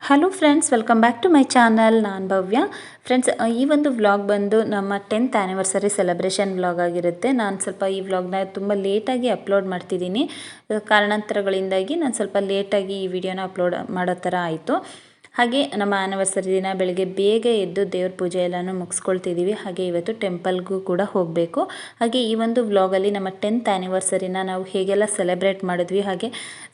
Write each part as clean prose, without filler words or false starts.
Hello friends, welcome back to my channel. ನಾನು Bhavya. Friends, ಈ ಒಂದು ವ್ಲಾಗ್ ಬಂದು ನಮ್ಮ 10th ಆ್ಯನಿವರ್ಸರಿ ಸೆಲೆಬ್ರೇಷನ್ ವ್ಲಾಗ್ ಆಗಿರುತ್ತೆ. ನಾನು ಸ್ವಲ್ಪ ಈ ವ್ಲಾಗ್ನ ತುಂಬ ಲೇಟಾಗಿ ಅಪ್ಲೋಡ್ ಮಾಡ್ತಿದ್ದೀನಿ. ಕಾರಣಾಂತರಗಳಿಂದಾಗಿ ನಾನು ಸ್ವಲ್ಪ ಲೇಟಾಗಿ ಈ ವಿಡಿಯೋನ ಅಪ್ಲೋಡ್ ಮಾಡೋ ಥರ ಆಯಿತು. ಹಾಗೆ ನಮ್ಮ ಆ್ಯನಿವರ್ಸರಿ ದಿನ ಬೆಳಗ್ಗೆ ಬೇಗ ಎದ್ದು ದೇವ್ರ ಪೂಜೆ ಎಲ್ಲನೂ ಮುಗಿಸ್ಕೊಳ್ತಿದ್ದೀವಿ. ಹಾಗೆ ಇವತ್ತು ಟೆಂಪಲ್ಗೂ ಕೂಡ ಹೋಗಬೇಕು. ಹಾಗೆ ಈ ಒಂದು ವ್ಲಾಗಲ್ಲಿ ನಮ್ಮ 10th ಆ್ಯನಿವರ್ಸರಿನ ನಾವು ಹೇಗೆಲ್ಲ ಸೆಲೆಬ್ರೇಟ್ ಮಾಡಿದ್ವಿ, ಹಾಗೆ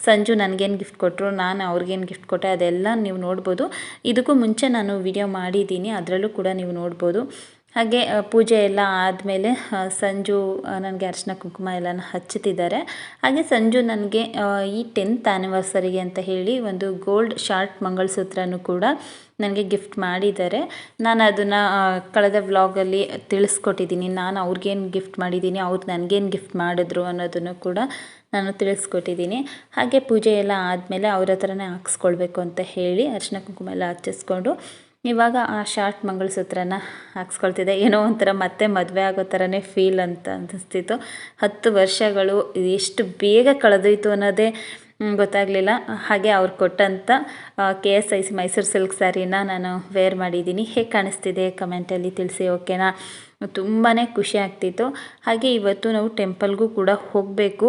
ಸಂಜು ನನಗೇನು ಗಿಫ್ಟ್ ಕೊಟ್ಟರು, ನಾನು ಅವ್ರಿಗೇನು ಗಿಫ್ಟ್ ಕೊಟ್ಟೆ, ಅದೆಲ್ಲ ನೀವು ನೋಡ್ಬೋದು. ಇದಕ್ಕೂ ಮುಂಚೆ ನಾನು ವಿಡಿಯೋ ಮಾಡಿದ್ದೀನಿ, ಅದರಲ್ಲೂ ಕೂಡ ನೀವು ನೋಡ್ಬೋದು. ಹಾಗೆ ಪೂಜೆ ಎಲ್ಲ ಆದಮೇಲೆ ಸಂಜು ನನಗೆ ಅರಿಶಿನ ಕುಂಕುಮ ಎಲ್ಲನ ಹಚ್ಚುತ್ತಿದ್ದಾರೆ. ಹಾಗೆ ಸಂಜು ನನಗೆ ಈ 10th ಆ್ಯನಿವರ್ಸರಿಗೆ ಅಂತ ಹೇಳಿ ಒಂದು ಗೋಲ್ಡ್ ಶಾರ್ಟ್ ಮಂಗಳಸೂತ್ರನೂ ಕೂಡ ನನಗೆ ಗಿಫ್ಟ್ ಮಾಡಿದ್ದಾರೆ. ನಾನು ಅದನ್ನು ಕಳೆದ ವ್ಲಾಗಲ್ಲಿ ತಿಳಿಸ್ಕೊಟ್ಟಿದ್ದೀನಿ. ನಾನು ಅವ್ರಿಗೇನು ಗಿಫ್ಟ್ ಮಾಡಿದ್ದೀನಿ, ಅವ್ರು ನನಗೇನು ಗಿಫ್ಟ್ ಮಾಡಿದ್ರು ಅನ್ನೋದನ್ನು ಕೂಡ ನಾನು ತಿಳಿಸ್ಕೊಟ್ಟಿದ್ದೀನಿ. ಹಾಗೆ ಪೂಜೆ ಎಲ್ಲ ಆದಮೇಲೆ ಅವ್ರ ಹತ್ರನೇ ಹಾಕ್ಸ್ಕೊಳ್ಬೇಕು ಅಂತ ಹೇಳಿ ಅರಿಶಿನ ಕುಂಕುಮ ಎಲ್ಲ ಹಚ್ಚಿಸ್ಕೊಂಡು ಇವಾಗ ಆ ಶಾರ್ಟ್ ಮಂಗಳಸೂತ್ರನ ಹಾಕ್ಸ್ಕೊಳ್ತಿದ್ದೆ. ಏನೋ ಒಂಥರ ಮತ್ತೆ ಮದುವೆ ಆಗೋ ಥರನೇ ಫೀಲ್ ಅಂತ ಅನ್ನಿಸ್ತಿತ್ತು. 10 ವರ್ಷಗಳು ಎಷ್ಟು ಬೇಗ ಕಳೆದೋಯ್ತು ಅನ್ನೋದೇ ಗೊತ್ತಾಗಲಿಲ್ಲ. ಹಾಗೆ ಅವ್ರು ಕೊಟ್ಟಂಥ KSIC ಮೈಸೂರು ಸಿಲ್ಕ್ ಸ್ಯಾರಿನ ನಾನು ವೇರ್ ಮಾಡಿದ್ದೀನಿ. ಹೇಗೆ ಕಾಣಿಸ್ತಿದೆ ಕಮೆಂಟಲ್ಲಿ ತಿಳಿಸಿ, ಓಕೆನಾ? ತುಂಬಾ ಖುಷಿ ಆಗ್ತಿತ್ತು. ಹಾಗೆ ಇವತ್ತು ನಾವು ಟೆಂಪಲ್ಗೂ ಕೂಡ ಹೋಗಬೇಕು.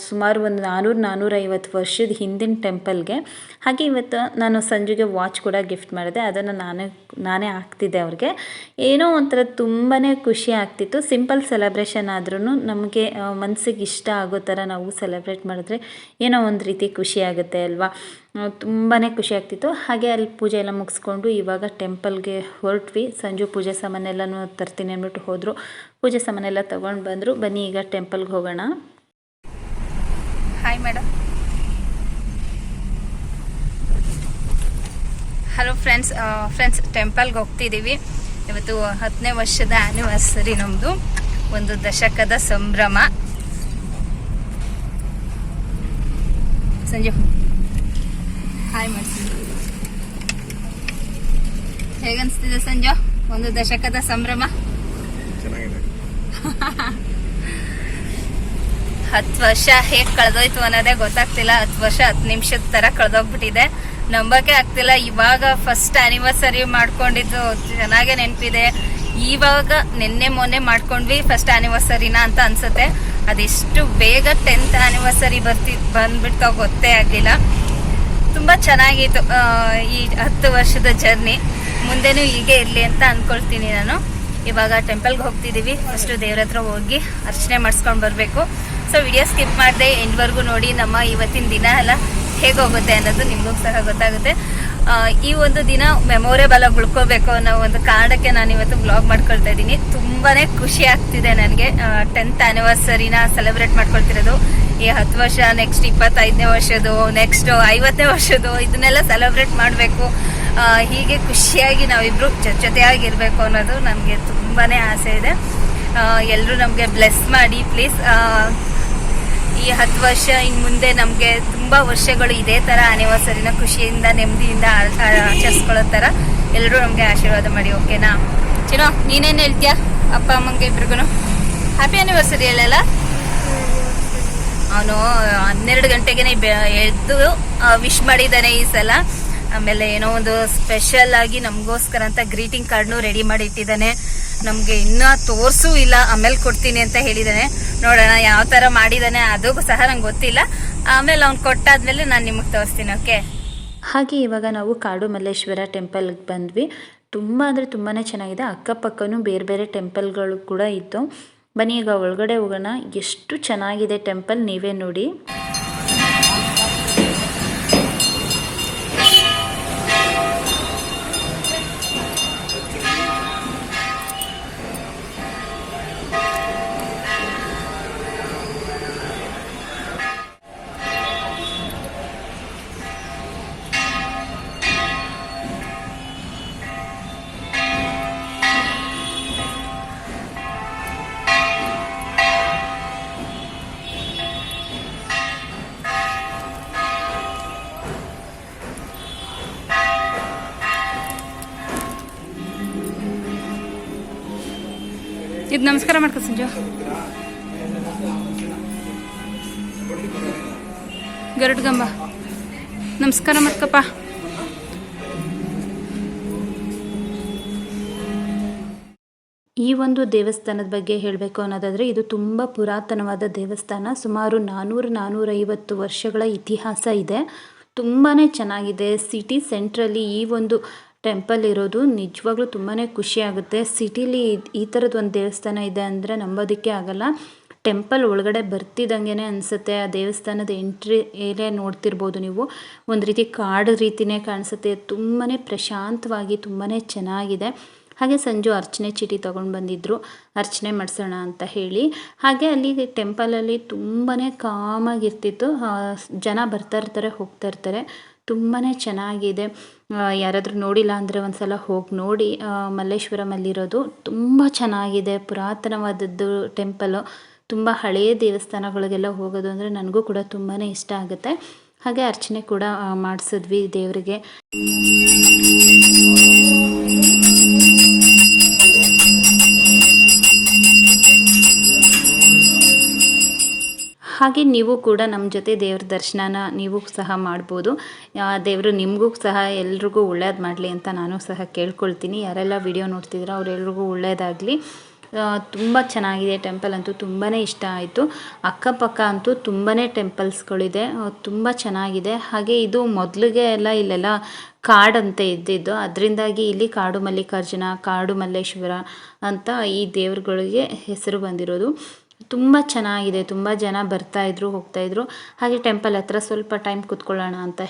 ಸುಮಾರು ಒಂದು 400-450 ವರ್ಷದ ಹಿಂದಿನ ಟೆಂಪಲ್ಗೆ. ಹಾಗೆ ಇವತ್ತು ನಾನು ಸಂಜೆಗೆ ವಾಚ್ ಕೂಡ ಗಿಫ್ಟ್ ಮಾಡಿದೆ. ಅದನ್ನು ನಾನೇ ಹಾಕ್ತಿದ್ದೆ ಅವ್ರಿಗೆ. ಏನೋ ಒಂಥರ ತುಂಬಾ ಖುಷಿ ಆಗ್ತಿತ್ತು. ಸಿಂಪಲ್ ಸೆಲೆಬ್ರೇಷನ್ ಆದ್ರೂ ನಮಗೆ ಮನಸ್ಸಿಗೆ ಇಷ್ಟ ಆಗೋ ಥರ ನಾವು ಸೆಲೆಬ್ರೇಟ್ ಮಾಡಿದ್ರೆ ಏನೋ ಒಂದು ರೀತಿ ಖುಷಿ ಆಗುತ್ತೆ ಅಲ್ವಾ? ತುಂಬಾ ಖುಷಿ ಆಗ್ತಿತ್ತು. ಹಾಗೆ ಅಲ್ಲಿ ಪೂಜೆ ಎಲ್ಲ ಮುಗಿಸ್ಕೊಂಡು ಇವಾಗ ಟೆಂಪಲ್ಗೆ ಹೊರಟ್ವಿ. ಸಂಜು ಪೂಜೆ ಸಾಮಾನೆಲ್ಲನೂ ತರ್ತೀನಿ ಅಂದ್ಬಿಟ್ಟು ಹೋದರು. ಪೂಜೆ ಸಾಮಾನೆಲ್ಲ ತೊಗೊಂಡು ಬಂದರು. ಬನ್ನಿ ಈಗ ಟೆಂಪಲ್ಗೆ ಹೋಗೋಣ. Hi madam. ಹಲೋ ಫ್ರೆಂಡ್ಸ್ ಟೆಂಪಲ್ಗೆ ಹೋಗ್ತಿದ್ದೀವಿ. ಇವತ್ತು 10ನೇ ವರ್ಷದ ಆ್ಯನಿವರ್ಸರಿ ನಮ್ಮದು. ಒಂದು ದಶಕದ ಸಂಭ್ರಮ. ಸಂಜು ಹಾಯ್ ಮಾಡ್ತೀನಿ. ಹೇಗನ್ಸ್ತಿದೆ ಸಂಜು, ಒಂದು ದಶಕದ ಸಂಭ್ರಮ? 10 ವರ್ಷ ಹೇಗೆ ಕಳೆದೋಯ್ತು ಅನ್ನೋದೇ ಗೊತ್ತಾಗ್ತಿಲ್ಲ. 10 ವರ್ಷ 10 ನಿಮಿಷದ ಥರ ಕಳೆದೋಗ್ಬಿಟ್ಟಿದೆ. ನಂಬಕ್ಕೆ ಆಗ್ತಿಲ್ಲ. ಇವಾಗ ಫಸ್ಟ್ ಆ್ಯನಿವರ್ಸರಿ ಮಾಡ್ಕೊಂಡಿದ್ದು ಚೆನ್ನಾಗೇ ನೆನಪಿದೆ. ಇವಾಗ ನಿನ್ನೆ ಮೊನ್ನೆ ಮಾಡ್ಕೊಂಡ್ವಿ ಫಸ್ಟ್ ಆ್ಯನಿವರ್ಸರಿನ ಅಂತ ಅನ್ಸುತ್ತೆ. ಅದೆಷ್ಟು ಬೇಗ 10th ಆ್ಯನಿವರ್ಸರಿ ಬಂದ್ಬಿಡ್ತಾವ ಗೊತ್ತೇ ಆಗಲಿಲ್ಲ. ತುಂಬ ಚೆನ್ನಾಗಿತ್ತು ಈ 10 ವರ್ಷದ ಜರ್ನಿ. ಮುಂದೆನೂ ಹೀಗೆ ಇರಲಿ ಅಂತ ಅಂದ್ಕೊಳ್ತೀನಿ ನಾನು. ಇವಾಗ ಟೆಂಪಲ್ಗೆ ಹೋಗ್ತಿದ್ದೀವಿ. ಫಸ್ಟು ದೇವ್ರ ಹತ್ರ ಹೋಗಿ ಅರ್ಚನೆ ಮಾಡಿಸ್ಕೊಂಡು ಬರಬೇಕು. ಸೊ ವಿಡಿಯೋ ಸ್ಕಿಪ್ ಮಾಡಿದೆ ಎಂಡ್ವರೆಗೂ ನೋಡಿ. ನಮ್ಮ ಇವತ್ತಿನ ದಿನ ಎಲ್ಲ ಹೇಗೆ ಹೋಗುತ್ತೆ ಅನ್ನೋದು ನಿಮಗೂ ಸಹ ಗೊತ್ತಾಗುತ್ತೆ. ಈ ಒಂದು ದಿನ ಮೆಮೊರೇಬಲ್ ಆಗಿ ಉಳ್ಕೋಬೇಕು ಅನ್ನೋ ಒಂದು ಕಾರಣಕ್ಕೆ ನಾನು ಇವತ್ತು ವ್ಲಾಗ್ ಮಾಡ್ಕೊಳ್ತಾ ಇದ್ದೀನಿ. ತುಂಬಾ ಖುಷಿ ಆಗ್ತಿದೆ ನನಗೆ 10th ಆ್ಯನಿವರ್ಸರಿನ ಸೆಲೆಬ್ರೇಟ್ ಮಾಡ್ಕೊಳ್ತಿರೋದು. ಈ 10 ವರ್ಷ, ನೆಕ್ಸ್ಟ್ 25ನೇ ವರ್ಷದ್ದು, ನೆಕ್ಸ್ಟ್ 50ನೇ ವರ್ಷದ್ದು, ಇದನ್ನೆಲ್ಲ ಸೆಲೆಬ್ರೇಟ್ ಮಾಡಬೇಕು. ಹೀಗೆ ಖುಷಿಯಾಗಿ ನಾವಿಬ್ರು ಜೊತೆಯಾಗಿರ್ಬೇಕು ಅನ್ನೋದು ನನಗೆ ತುಂಬಾ ಆಸೆ ಇದೆ. ಎಲ್ಲರೂ ನಮಗೆ ಬ್ಲೆಸ್ ಮಾಡಿ ಪ್ಲೀಸ್. ಈ 10 ವರ್ಷ ಇನ್ನು ಮುಂದೆ ನಮಗೆ ತುಂಬ ವರ್ಷಗಳು ಇದೇ ಥರ ಆ್ಯನಿವರ್ಸರಿನ ಖುಷಿಯಿಂದ ನೆಮ್ಮದಿಯಿಂದ ಆಚರಿಸ್ಕೊಳ್ಳೋ ಥರ ಎಲ್ಲರೂ ನಮಗೆ ಆಶೀರ್ವಾದ ಮಾಡಿ, ಓಕೆನಾ? ಚಿನೋ, ನೀನೇನು ಹೇಳ್ತೀಯಾ ಅಪ್ಪ ಅಮ್ಮಂಗೆ ಇಬ್ರಿಗೂ? ಹ್ಯಾಪಿ ಆ್ಯನಿವರ್ಸರಿ ಅಲ್ಲೆಲ್ಲ. ಅವನು 12 ಗಂಟೆಗೆ ಎದ್ದು ವಿಶ್ ಮಾಡಿದ್ದಾನೆ ಈ ಸಲ. ಆಮೇಲೆ ಏನೋ ಒಂದು ಸ್ಪೆಷಲ್ ಆಗಿ ನಮಗೋಸ್ಕರ ಅಂತ ಗ್ರೀಟಿಂಗ್ ಕಾರ್ಡ್ನು ರೆಡಿ ಮಾಡಿ ಇಟ್ಟಿದ್ದಾನೆ. ನಮಗೆ ಇನ್ನೂ ತೋರಿಸೂ ಇಲ್ಲ, ಆಮೇಲೆ ಕೊಡ್ತೀನಿ ಅಂತ ಹೇಳಿದ್ದಾನೆ. ನೋಡೋಣ ಯಾವ ಥರ ಮಾಡಿದ್ದಾನೆ, ಅದು ಸಹ ನಂಗೆ ಗೊತ್ತಿಲ್ಲ. ಆಮೇಲೆ ಅವ್ನು ಕೊಟ್ಟಾದ್ಮೇಲೆ ನಾನು ನಿಮಗೆ ತೋರಿಸ್ತೀನಿ, ಓಕೆ? ಹಾಗೆ ಇವಾಗ ನಾವು ಕಾಡು ಮಲ್ಲೇಶ್ವರ ಟೆಂಪಲ್ಗೆ ಬಂದ್ವಿ. ತುಂಬ ಅಂದರೆ ತುಂಬಾ ಚೆನ್ನಾಗಿದೆ. ಅಕ್ಕಪಕ್ಕನೂ ಬೇರೆ ಬೇರೆ ಟೆಂಪಲ್ಗಳು ಕೂಡ ಇತ್ತು. ಬನ್ನಿ ಈಗ ಒಳಗಡೆ ಹೋಗೋಣ. ಎಷ್ಟು ಚೆನ್ನಾಗಿದೆ ಟೆಂಪಲ್, ನೀವೇ ನೋಡಿ. ಇದು ನಮಸ್ಕಾರ ಮಾಡ್ಕೊ ಸಂಜು. ಗರುಡ್ಗಂಬ ನಮಸ್ಕಾರ ಮಾಡ್ಕಪ್ಪ. ಈ ಒಂದು ದೇವಸ್ಥಾನದ ಬಗ್ಗೆ ಹೇಳಬೇಕು ಅನ್ನೋದಾದರೆ ಇದು ತುಂಬ ಪುರಾತನವಾದ ದೇವಸ್ಥಾನ. ಸುಮಾರು 400-450 ವರ್ಷಗಳ ಇತಿಹಾಸ ಇದೆ. ತುಂಬಾ ಚೆನ್ನಾಗಿದೆ. ಸಿಟಿ ಸೆಂಟ್ರಲ್ಲಿ ಈ ಒಂದು ಟೆಂಪಲ್ ಇರೋದು ನಿಜವಾಗ್ಲೂ ತುಂಬಾ ಖುಷಿಯಾಗುತ್ತೆ. ಸಿಟಿಲಿ ಈ ಥರದ್ದು ಒಂದು ದೇವಸ್ಥಾನ ಇದೆ ಅಂದರೆ ನಂಬೋದಕ್ಕೆ ಆಗಲ್ಲ. ಟೆಂಪಲ್ ಒಳಗಡೆ ಬರ್ತಿದ್ದಂಗೆ ಅನಿಸುತ್ತೆ. ಆ ದೇವಸ್ಥಾನದ ಎಂಟ್ರಿ ಏರಿಯಾ ನೋಡ್ತಿರ್ಬೋದು ನೀವು, ಒಂದು ರೀತಿ ಕಾಡು ರೀತಿಯೇ ಕಾಣಿಸುತ್ತೆ. ತುಂಬಾ ಪ್ರಶಾಂತವಾಗಿ ತುಂಬಾ ಚೆನ್ನಾಗಿದೆ. ಹಾಗೆ ಸಂಜು ಅರ್ಚನೆ ಚೀಟಿ ತೊಗೊಂಡು ಬಂದಿದ್ದರು, ಅರ್ಚನೆ ಮಾಡಿಸೋಣ ಅಂತ ಹೇಳಿ. ಹಾಗೆ ಅಲ್ಲಿ ಟೆಂಪಲಲ್ಲಿ ತುಂಬಾ ಕಾಮಾಗಿರ್ತಿತ್ತು. ಜನ ಬರ್ತಾ ಇರ್ತಾರೆ, ಹೋಗ್ತಾ ಇರ್ತಾರೆ. ತುಂಬಾ ಚೆನ್ನಾಗಿದೆ. ಯಾರಾದರೂ ನೋಡಿಲ್ಲ ಅಂದರೆ ಒಂದು ಸಲ ಹೋಗಿ ನೋಡಿ. ಮಲ್ಲೇಶ್ವರಮಲ್ಲಿರೋದು ತುಂಬ ಚೆನ್ನಾಗಿದೆ. ಪುರಾತನವಾದದ್ದು ಟೆಂಪಲು. ತುಂಬ ಹಳೆಯ ದೇವಸ್ಥಾನಗಳಿಗೆಲ್ಲ ಹೋಗೋದು ಅಂದರೆ ನನಗೂ ಕೂಡ ತುಂಬಾ ಇಷ್ಟ ಆಗುತ್ತೆ. ಹಾಗೆ ಅರ್ಚನೆ ಕೂಡ ಮಾಡಿಸಿದ್ವಿ ದೇವರಿಗೆ. ಹಾಗೆ ನೀವು ಕೂಡ ನಮ್ಮ ಜೊತೆ ದೇವ್ರ ದರ್ಶನನ ನೀವು ಸಹ ಮಾಡ್ಬೋದು. ದೇವರು ನಿಮಗೂ ಸಹ ಎಲ್ರಿಗೂ ಒಳ್ಳೇದು ಮಾಡಲಿ ಅಂತ ನಾನು ಸಹ ಕೇಳ್ಕೊಳ್ತೀನಿ. ಯಾರೆಲ್ಲ ವಿಡಿಯೋ ನೋಡ್ತಿದ್ದೀರೋ ಅವರೆಲ್ರಿಗೂ ಒಳ್ಳೆಯದಾಗಲಿ. ತುಂಬ ಚೆನ್ನಾಗಿದೆ. ಟೆಂಪಲ್ ಅಂತೂ ತುಂಬಾ ಇಷ್ಟ ಆಯಿತು. ಅಕ್ಕಪಕ್ಕ ಅಂತೂ ತುಂಬಾ ಟೆಂಪಲ್ಸ್ಗಳಿದೆ, ತುಂಬ ಚೆನ್ನಾಗಿದೆ. ಹಾಗೆ ಇದು ಮೊದಲಿಗೆ ಇಲ್ಲೆಲ್ಲ ಕಾಡಂತೆ ಇದ್ದಿದ್ದು, ಅದರಿಂದಾಗಿ ಇಲ್ಲಿ ಕಾಡು ಮಲ್ಲಿಕಾರ್ಜುನ, ಕಾಡು ಮಲ್ಲೇಶ್ವರ ಅಂತ ಈ ದೇವ್ರುಗಳಿಗೆ ಹೆಸರು ಬಂದಿರೋದು. ತುಂಬ ಚೆನ್ನಾಗಿದೆ. ತುಂಬ ಜನ ಬರ್ತಾಯಿದ್ರು, ಹೋಗ್ತಾಯಿದ್ರು. ಹಾಗೆ ಟೆಂಪಲ್ ಹತ್ರ ಸ್ವಲ್ಪ ಟೈಮ್ ಕೂತ್ಕೊಳ್ಳೋಣ ಅಂತ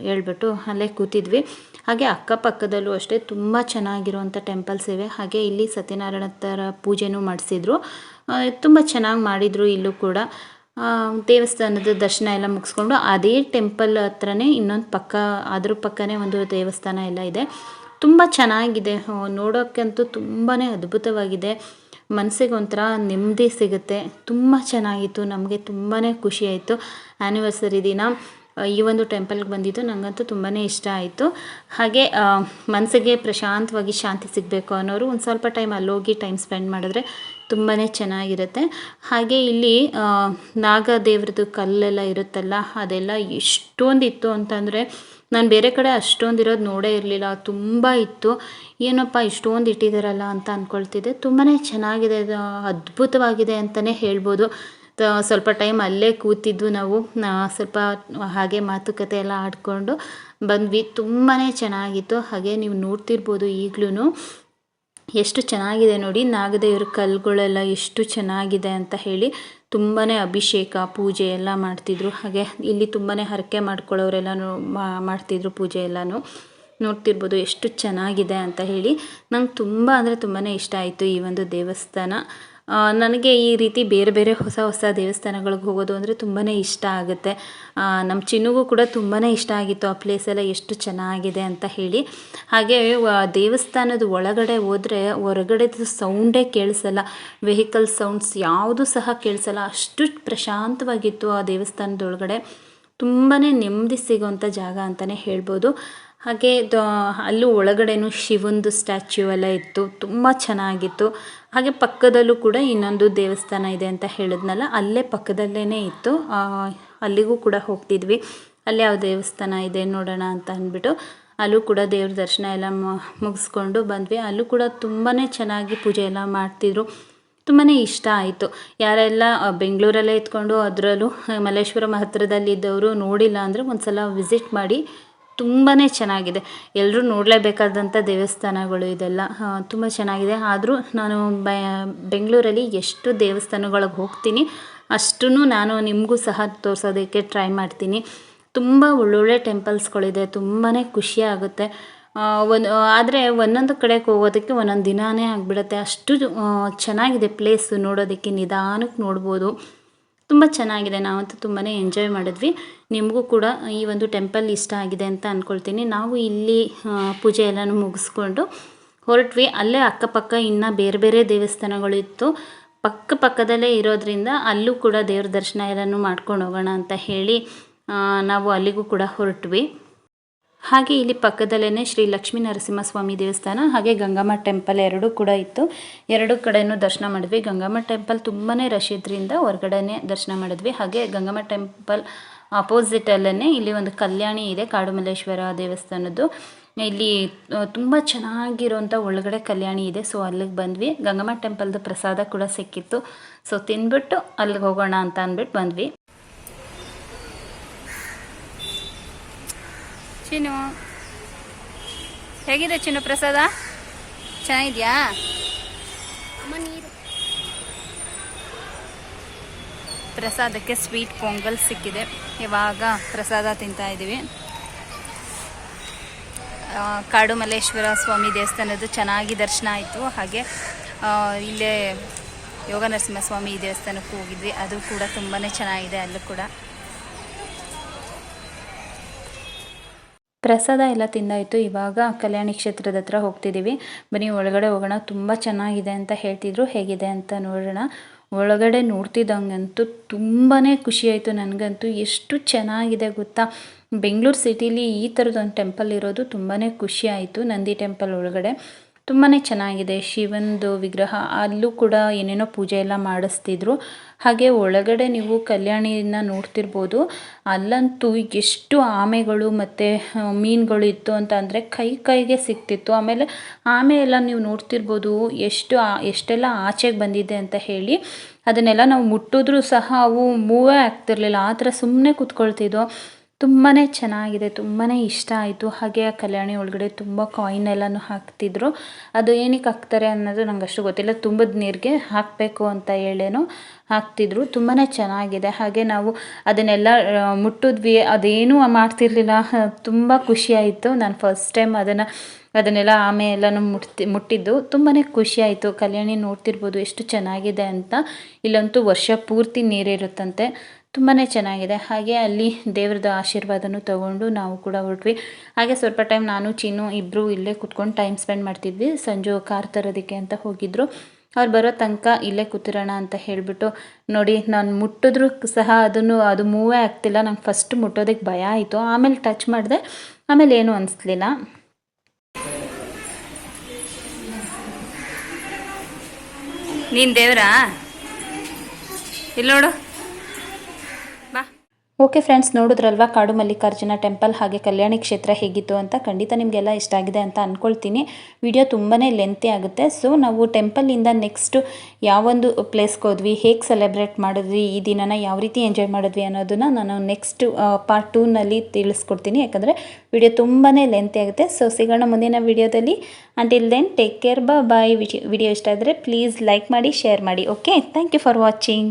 ಹೇಳ್ಬಿಟ್ಟು ಅಲ್ಲೇ ಕೂತಿದ್ವಿ. ಹಾಗೆ ಅಕ್ಕಪಕ್ಕದಲ್ಲೂ ಅಷ್ಟೇ ತುಂಬ ಚೆನ್ನಾಗಿರುವಂಥ ಟೆಂಪಲ್ಸ್ ಇವೆ. ಹಾಗೆ ಇಲ್ಲಿ ಸತ್ಯನಾರಾಯಣ ಥರ ಪೂಜೆನೂ ಮಾಡಿಸಿದ್ರು. ತುಂಬ ಚೆನ್ನಾಗಿ ಮಾಡಿದರು. ಇಲ್ಲೂ ಕೂಡ ದೇವಸ್ಥಾನದ ದರ್ಶನ ಎಲ್ಲ ಮುಗಿಸ್ಕೊಂಡು ಅದೇ ಟೆಂಪಲ್ ಹತ್ರನೇ ಇನ್ನೊಂದು ಪಕ್ಕ, ಅದ್ರ ಪಕ್ಕನೇ ಒಂದು ದೇವಸ್ಥಾನ ಎಲ್ಲ ಇದೆ. ತುಂಬ ಚೆನ್ನಾಗಿದೆ. ನೋಡೋಕ್ಕಂತೂ ತುಂಬಾ ಅದ್ಭುತವಾಗಿದೆ. ಮನಸ್ಸಿಗೆ ಒಂಥರ ನೆಮ್ಮದಿ ಸಿಗುತ್ತೆ. ತುಂಬ ಚೆನ್ನಾಗಿತ್ತು. ನಮಗೆ ತುಂಬಾ ಖುಷಿ ಆಯಿತು. ಆ್ಯನಿವರ್ಸರಿ ದಿನ ಈ ಒಂದು ಟೆಂಪಲ್ಗೆ ಬಂದಿದ್ದು ನನಗಂತೂ ತುಂಬಾ ಇಷ್ಟ ಆಯಿತು. ಹಾಗೆ ಮನಸ್ಸಿಗೆ ಪ್ರಶಾಂತವಾಗಿ ಶಾಂತಿ ಸಿಗಬೇಕು ಅನ್ನೋರು ಒಂದು ಸ್ವಲ್ಪ ಟೈಮ್ ಅಲ್ಲೋಗಿ ಟೈಮ್ ಸ್ಪೆಂಡ್ ಮಾಡಿದ್ರೆ ತುಂಬಾ ಚೆನ್ನಾಗಿರುತ್ತೆ. ಹಾಗೆ ಇಲ್ಲಿ ನಾಗದೇವ್ರದ್ದು ಕಲ್ಲೆಲ್ಲ ಇರುತ್ತಲ್ಲ, ಅದೆಲ್ಲ ಎಷ್ಟೊಂದಿತ್ತು ಅಂತಂದರೆ ನಾನು ಬೇರೆ ಕಡೆ ಅಷ್ಟೊಂದಿರೋದು ನೋಡೇ ಇರಲಿಲ್ಲ. ತುಂಬ ಇತ್ತು. ಏನಪ್ಪ ಇಷ್ಟೊಂದು ಇಟ್ಟಿದ್ದಾರಲ್ಲ ಅಂತ ಅಂದ್ಕೊಳ್ತಿದ್ದೆ. ತುಂಬಾ ಚೆನ್ನಾಗಿದೆ, ಅದ್ಭುತವಾಗಿದೆ ಅಂತಲೇ ಹೇಳ್ಬೋದು. ಸ್ವಲ್ಪ ಟೈಮ್ ಅಲ್ಲೇ ಕೂತಿದ್ದು ನಾವು. ಸ್ವಲ್ಪ ಹಾಗೆ ಮಾತುಕತೆ ಎಲ್ಲ ಆಡಿಕೊಂಡು ಬಂದ್ವಿ. ತುಂಬಾ ಚೆನ್ನಾಗಿತ್ತು. ಹಾಗೆ ನೀವು ನೋಡ್ತಿರ್ಬೋದು ಈಗಲೂ ಎಷ್ಟು ಚೆನ್ನಾಗಿದೆ ನೋಡಿ. ನಾಗದೇವ್ರ ಕಲ್ಲುಗಳೆಲ್ಲ ಎಷ್ಟು ಚೆನ್ನಾಗಿದೆ ಅಂತ ಹೇಳಿ ತುಂಬಾ ಅಭಿಷೇಕ ಪೂಜೆ ಎಲ್ಲ ಮಾಡ್ತಿದ್ರು. ಹಾಗೆ ಇಲ್ಲಿ ತುಂಬಾ ಹರಕೆ ಮಾಡ್ಕೊಳ್ಳೋರೆಲ್ಲನೂ ಮಾಡ್ತಿದ್ರು ಪೂಜೆ ಎಲ್ಲನೂ. ನೋಡ್ತಿರ್ಬೋದು ಎಷ್ಟು ಚೆನ್ನಾಗಿದೆ ಅಂತ ಹೇಳಿ. ನಂಗೆ ತುಂಬ ಅಂದರೆ ತುಂಬಾ ಇಷ್ಟ ಆಯಿತು ಈ ಒಂದು ದೇವಸ್ಥಾನ. ನನಗೆ ಈ ರೀತಿ ಬೇರೆ ಬೇರೆ ಹೊಸ ಹೊಸ ದೇವಸ್ಥಾನಗಳಿಗೆ ಹೋಗೋದು ಅಂದರೆ ತುಂಬಾ ಇಷ್ಟ ಆಗುತ್ತೆ. ನಮ್ಮ ಚಿನ್ನುಗೂ ಕೂಡ ತುಂಬಾ ಇಷ್ಟ ಆಗಿತ್ತು ಆ ಪ್ಲೇಸೆಲ್ಲ ಎಷ್ಟು ಚೆನ್ನಾಗಿದೆ ಅಂತ ಹೇಳಿ. ಹಾಗೆ ದೇವಸ್ಥಾನದ ಒಳಗಡೆ ಹೋದರೆ ಹೊರಗಡೆದು ಸೌಂಡೇ ಕೇಳಿಸಲ್ಲ, ವೆಹಿಕಲ್ ಸೌಂಡ್ಸ್ ಯಾವುದು ಸಹ ಕೇಳಿಸಲ್ಲ. ಅಷ್ಟು ಪ್ರಶಾಂತವಾಗಿತ್ತು ಆ ದೇವಸ್ಥಾನದೊಳಗಡೆ. ತುಂಬಾ ನೆಮ್ಮದಿ ಸಿಗೋವಂಥ ಜಾಗ ಅಂತಲೇ ಹೇಳ್ಬೋದು. ಹಾಗೆ ಅಲ್ಲೂ ಒಳಗಡೆನೂ ಶಿವಂದು ಸ್ಟ್ಯಾಚ್ಯೂ ಎಲ್ಲ ಇತ್ತು. ತುಂಬ ಚೆನ್ನಾಗಿತ್ತು. ಹಾಗೆ ಪಕ್ಕದಲ್ಲೂ ಕೂಡ ಇನ್ನೊಂದು ದೇವಸ್ಥಾನ ಇದೆ ಅಂತ ಹೇಳಿದ್ನಲ್ಲ, ಅಲ್ಲೇ ಪಕ್ಕದಲ್ಲೇ ಇತ್ತು. ಅಲ್ಲಿಗೂ ಕೂಡ ಹೋಗ್ತಿದ್ವಿ. ಅಲ್ಲಿ ಯಾವ ದೇವಸ್ಥಾನ ಇದೆ ನೋಡೋಣ ಅಂತ ಅಂದ್ಬಿಟ್ಟು ಅಲ್ಲೂ ಕೂಡ ದೇವ್ರ ದರ್ಶನ ಎಲ್ಲ ಮುಗಿಸ್ಕೊಂಡು ಬಂದ್ವಿ. ಅಲ್ಲೂ ಕೂಡ ತುಂಬಾ ಚೆನ್ನಾಗಿ ಪೂಜೆ ಎಲ್ಲ ಮಾಡ್ತಿದ್ರು. ತುಂಬಾ ಇಷ್ಟ ಆಯಿತು. ಯಾರೆಲ್ಲ ಬೆಂಗಳೂರಲ್ಲೇ ಇದ್ಕೊಂಡು ಅದರಲ್ಲೂ ಮಲ್ಲೇಶ್ವರಂ ಹತ್ತಿರದಲ್ಲಿದ್ದವರು ನೋಡಿಲ್ಲ ಅಂದರೆ ಒಂದು ಸಲ ವಿಸಿಟ್ ಮಾಡಿ. ತುಂಬಾ ಚೆನ್ನಾಗಿದೆ. ಎಲ್ಲರೂ ನೋಡಲೇಬೇಕಾದಂಥ ದೇವಸ್ಥಾನಗಳು ಇದೆಲ್ಲ. ತುಂಬ ಚೆನ್ನಾಗಿದೆ. ಆದರೂ ನಾನು ಬೆಂಗಳೂರಲ್ಲಿ ಎಷ್ಟು ದೇವಸ್ಥಾನಗಳಿಗೆ ಹೋಗ್ತೀನಿ ಅಷ್ಟೂ ನಾನು ನಿಮಗೂ ಸಹ ತೋರಿಸೋದಕ್ಕೆ ಟ್ರೈ ಮಾಡ್ತೀನಿ. ತುಂಬ ಒಳ್ಳೊಳ್ಳೆ ಟೆಂಪಲ್ಸ್ಗಳಿದೆ. ತುಂಬಾ ಖುಷಿ ಆಗುತ್ತೆ. ಆದರೆ ಒಂದೊಂದು ಕಡೆಗೆ ಹೋಗೋದಕ್ಕೆ ಒಂದೊಂದು ದಿನವೇ ಆಗಿಬಿಡುತ್ತೆ. ಅಷ್ಟು ಚೆನ್ನಾಗಿದೆ ಪ್ಲೇಸ್. ನೋಡೋದಕ್ಕೆ ನಿಧಾನಕ್ಕೆ ನೋಡ್ಬೋದು. ತುಂಬ ಚೆನ್ನಾಗಿದೆ. ನಾವಂತೂ ತುಂಬಾ ಎಂಜಾಯ್ ಮಾಡಿದ್ವಿ. ನಿಮಗೂ ಕೂಡ ಈ ಒಂದು ಟೆಂಪಲ್ ಇಷ್ಟ ಆಗಿದೆ ಅಂತ ಅಂದ್ಕೊಳ್ತೀನಿ. ನಾವು ಇಲ್ಲಿ ಪೂಜೆ ಎಲ್ಲನೂ ಮುಗಿಸ್ಕೊಂಡು ಹೊರಟ್ವಿ. ಅಲ್ಲೇ ಅಕ್ಕಪಕ್ಕ ಇನ್ನು ಬೇರೆ ಬೇರೆ ದೇವಸ್ಥಾನಗಳಿತ್ತು. ಪಕ್ಕದಲ್ಲೇ ಇರೋದ್ರಿಂದ ಅಲ್ಲೂ ಕೂಡ ದೇವ್ರ ದರ್ಶನ ಎಲ್ಲನೂ ಮಾಡ್ಕೊಂಡು ಹೋಗೋಣ ಅಂತ ಹೇಳಿ ನಾವು ಅಲ್ಲಿಗೂ ಕೂಡ ಹೊರಟ್ವಿ. ಹಾಗೆ ಇಲ್ಲಿ ಪಕ್ಕದಲ್ಲೇ ಶ್ರೀ ಲಕ್ಷ್ಮೀ ನರಸಿಂಹಸ್ವಾಮಿ ದೇವಸ್ಥಾನ ಹಾಗೆ ಗಂಗಮ್ಮ ಟೆಂಪಲ್ ಎರಡೂ ಕೂಡ ಇತ್ತು. ಎರಡು ಕಡೆಯೂ ದರ್ಶನ ಮಾಡಿದ್ವಿ. ಗಂಗಮ್ಮ ಟೆಂಪಲ್ ತುಂಬಾ ರಶ್ ಇದ್ರಿಂದ ಹೊರಗಡೆನೇ ದರ್ಶನ ಮಾಡಿದ್ವಿ. ಹಾಗೆ ಗಂಗಮ್ಮ ಟೆಂಪಲ್ ಅಪೋಸಿಟಲ್ಲೇ ಇಲ್ಲಿ ಒಂದು ಕಲ್ಯಾಣಿ ಇದೆ, ಕಾಡುಮಲ್ಲೇಶ್ವರ ದೇವಸ್ಥಾನದ್ದು. ಇಲ್ಲಿ ತುಂಬ ಚೆನ್ನಾಗಿರೋಂಥ ಒಳಗಡೆ ಕಲ್ಯಾಣಿ ಇದೆ. ಸೊ ಅಲ್ಲಿಗೆ ಬಂದ್ವಿ. ಗಂಗಮ್ಮ ಟೆಂಪಲ್ದು ಪ್ರಸಾದ ಕೂಡ ಸಿಕ್ಕಿತ್ತು. ಸೊ ತಿಂದ್ಬಿಟ್ಟು ಅಲ್ಲಿಗೆ ಹೋಗೋಣ ಅಂತ ಅಂದ್ಬಿಟ್ಟು ಬಂದ್ವಿ. ಚಿನ್ನು ಹೇಗಿದೆ ಚಿನ್ನು ಪ್ರಸಾದ? ಚೆನ್ನಾಗಿದ್ಯಾ? ಪ್ರಸಾದಕ್ಕೆ ಸ್ವೀಟ್ ಪೊಂಗಲ್ ಸಿಕ್ಕಿದೆ. ಇವಾಗ ಪ್ರಸಾದ ತಿಂತಾ ಇದ್ದೀವಿ. ಕಾಡುಮಲ್ಲೇಶ್ವರ ಸ್ವಾಮಿ ದೇವಸ್ಥಾನದ್ದು ಚೆನ್ನಾಗಿ ದರ್ಶನ ಆಯಿತು. ಹಾಗೆ ಇಲ್ಲೇ ಯೋಗ ನರಸಿಂಹಸ್ವಾಮಿ ದೇವಸ್ಥಾನಕ್ಕೂ ಹೋಗಿದ್ವಿ. ಅದು ಕೂಡ ತುಂಬಾ ಚೆನ್ನಾಗಿದೆ. ಅಲ್ಲೂ ಕೂಡ ಪ್ರಸಾದ ಎಲ್ಲ ತಿಂದಾಯಿತು. ಇವಾಗ ಕಲ್ಯಾಣಿ ಕ್ಷೇತ್ರದ ಹತ್ರ ಹೋಗ್ತಿದ್ದೀವಿ. ಬನ್ನಿ ಒಳಗಡೆ ಹೋಗೋಣ. ತುಂಬ ಚೆನ್ನಾಗಿದೆ ಅಂತ ಹೇಳ್ತಿದ್ರು. ಹೇಗಿದೆ ಅಂತ ನೋಡೋಣ. ಒಳಗಡೆ ನೋಡ್ತಿದ್ದಂಗಂತೂ ತುಂಬಾ ಖುಷಿಯಾಯಿತು ನನಗಂತೂ. ಎಷ್ಟು ಚೆನ್ನಾಗಿದೆ ಗೊತ್ತಾ. ಬೆಂಗಳೂರು ಸಿಟಿಲಿ ಈ ಥರದೊಂದು ಟೆಂಪಲ್ ಇರೋದು ತುಂಬಾ ಖುಷಿ ಆಯಿತು. ನಂದಿ ಟೆಂಪಲ್ ಒಳಗಡೆ ತುಂಬಾ ಚೆನ್ನಾಗಿದೆ. ಶಿವಂದು ವಿಗ್ರಹ, ಅಲ್ಲೂ ಕೂಡ ಏನೇನೋ ಪೂಜೆ ಎಲ್ಲ ಮಾಡಿಸ್ತಿದ್ರು. ಹಾಗೆ ಒಳಗಡೆ ನೀವು ಕಲ್ಯಾಣಿನ ನೋಡ್ತಿರ್ಬೋದು. ಅಲ್ಲಂತೂ ಎಷ್ಟು ಆಮೆಗಳು ಮತ್ತು ಮೀನುಗಳು ಇತ್ತು ಅಂತ ಅಂದರೆ ಕೈಗೆ ಸಿಕ್ತಿತ್ತು. ಆಮೇಲೆ ಆಮೆ ಎಲ್ಲ ನೀವು ನೋಡ್ತಿರ್ಬೋದು ಎಷ್ಟೆಲ್ಲ ಆಚೆಗೆ ಬಂದಿದೆ ಅಂತ ಹೇಳಿ. ಅದನ್ನೆಲ್ಲ ನಾವು ಮುಟ್ಟಿದ್ರೂ ಸಹ ಅವು ಮೂವೇ ಆಗ್ತಿರ್ಲಿಲ್ಲ. ಆ ಥರ ಸುಮ್ಮನೆ ಕೂತ್ಕೊಳ್ತಿದ್ವು. ತುಂಬಾ ಚೆನ್ನಾಗಿದೆ. ತುಂಬಾ ಇಷ್ಟ ಆಯಿತು. ಹಾಗೆ ಆ ಕಲ್ಯಾಣಿ ಒಳಗಡೆ ತುಂಬ ಕಾಯಿನ್ ಎಲ್ಲನೂ ಹಾಕ್ತಿದ್ರು. ಅದು ಏನಕ್ಕೆ ಹಾಕ್ತಾರೆ ಅನ್ನೋದು ನಂಗೆ ಅಷ್ಟು ಗೊತ್ತಿಲ್ಲ. ತುಂಬದ ನೀರಿಗೆ ಹಾಕಬೇಕು ಅಂತ ಹೇಳೇನೋ ಹಾಕ್ತಿದ್ರು. ತುಂಬಾ ಚೆನ್ನಾಗಿದೆ. ಹಾಗೆ ನಾವು ಅದನ್ನೆಲ್ಲ ಮುಟ್ಟಿದ್ವಿ. ಅದೇನೂ ಮಾಡ್ತಿರ್ಲಿಲ್ಲ. ತುಂಬ ಖುಷಿಯಾಯಿತು. ನಾನು ಫಸ್ಟ್ ಟೈಮ್ ಅದನ್ನೆಲ್ಲ ಆಮೆ ಎಲ್ಲನೂ ಮುಟ್ಟಿದ್ದು ತುಂಬಾ ಖುಷಿಯಾಯಿತು. ಕಲ್ಯಾಣಿ ನೋಡ್ತಿರ್ಬೋದು ಎಷ್ಟು ಚೆನ್ನಾಗಿದೆ ಅಂತ. ಇಲ್ಲಂತೂ ವರ್ಷ ಪೂರ್ತಿ ನೀರಿರುತ್ತಂತೆ. ತುಂಬಾ ಚೆನ್ನಾಗಿದೆ. ಹಾಗೆ ಅಲ್ಲಿ ದೇವ್ರದ್ದು ಆಶೀರ್ವಾದನೂ ತಗೊಂಡು ನಾವು ಕೂಡ ಹೊರಟ್ವಿ. ಹಾಗೆ ಸ್ವಲ್ಪ ಟೈಮ್ ನಾನು ಚಿನ್ನು ಇಬ್ಬರು ಇಲ್ಲೇ ಕುತ್ಕೊಂಡು ಟೈಮ್ ಸ್ಪೆಂಡ್ ಮಾಡ್ತಿದ್ವಿ. ಸಂಜು ಕಾರ್ ತರೋದಕ್ಕೆ ಅಂತ ಹೋಗಿದ್ರು. ಅವ್ರು ಬರೋ ತನಕ ಇಲ್ಲೇ ಕೂತಿರೋಣ ಅಂತ ಹೇಳಿಬಿಟ್ಟು ನೋಡಿ, ನಾನು ಮುಟ್ಟಿದ್ರೂ ಸಹ ಅದು ಮೂವೇ ಆಗ್ತಿಲ್ಲ. ನಂಗೆ ಫಸ್ಟ್ ಮುಟ್ಟೋದಕ್ಕೆ ಭಯ ಆಯಿತು. ಆಮೇಲೆ ಟಚ್ ಮಾಡಿದೆ. ಆಮೇಲೆ ಏನೂ ಅನಿಸ್ಲಿಲ್ಲ. ನೀನು ದೇವ್ರಾ? ಇಲ್ಲಿ ನೋಡು. ಓಕೆ ಫ್ರೆಂಡ್ಸ್, ನೋಡಿದ್ರಲ್ವ ಕಾಡು ಮಲ್ಲಿಕಾರ್ಜುನ ಟೆಂಪಲ್ ಹಾಗೆ ಕಲ್ಯಾಣಿ ಕ್ಷೇತ್ರ ಹೇಗಿತ್ತು ಅಂತ. ಖಂಡಿತ ನಿಮಗೆಲ್ಲ ಇಷ್ಟ ಆಗಿದೆ ಅಂತ ಅಂದ್ಕೊಳ್ತೀನಿ. ವಿಡಿಯೋ ತುಂಬಾ ಲೆಂತಿ ಆಗುತ್ತೆ. ಸೊ ನಾವು ಟೆಂಪಲಿಂದ ನೆಕ್ಸ್ಟು ಯಾವೊಂದು ಪ್ಲೇಸ್ಗೆ ಹೋದ್ವಿ, ಹೇಗೆ ಸೆಲೆಬ್ರೇಟ್ ಮಾಡಿದ್ವಿ, ಈ ದಿನನ ಯಾವ ರೀತಿ ಎಂಜಾಯ್ ಮಾಡಿದ್ವಿ ಅನ್ನೋದನ್ನು ನಾನು ನೆಕ್ಸ್ಟ್ ಪಾರ್ಟ್ 2ನಲ್ಲಿ ತಿಳಿಸ್ಕೊಡ್ತೀನಿ. ಯಾಕಂದರೆ ವಿಡಿಯೋ ತುಂಬಾ ಲೆಂತಿ ಆಗುತ್ತೆ. ಸೊ ಸಿಗೋಣ ಮುಂದಿನ ವಿಡಿಯೋದಲ್ಲಿ. Until then take care, bye. Video ಇಷ್ಟ ಆದರೆ ಪ್ಲೀಸ್ ಲೈಕ್ ಮಾಡಿ, ಶೇರ್ ಮಾಡಿ. Okay, thank you for watching.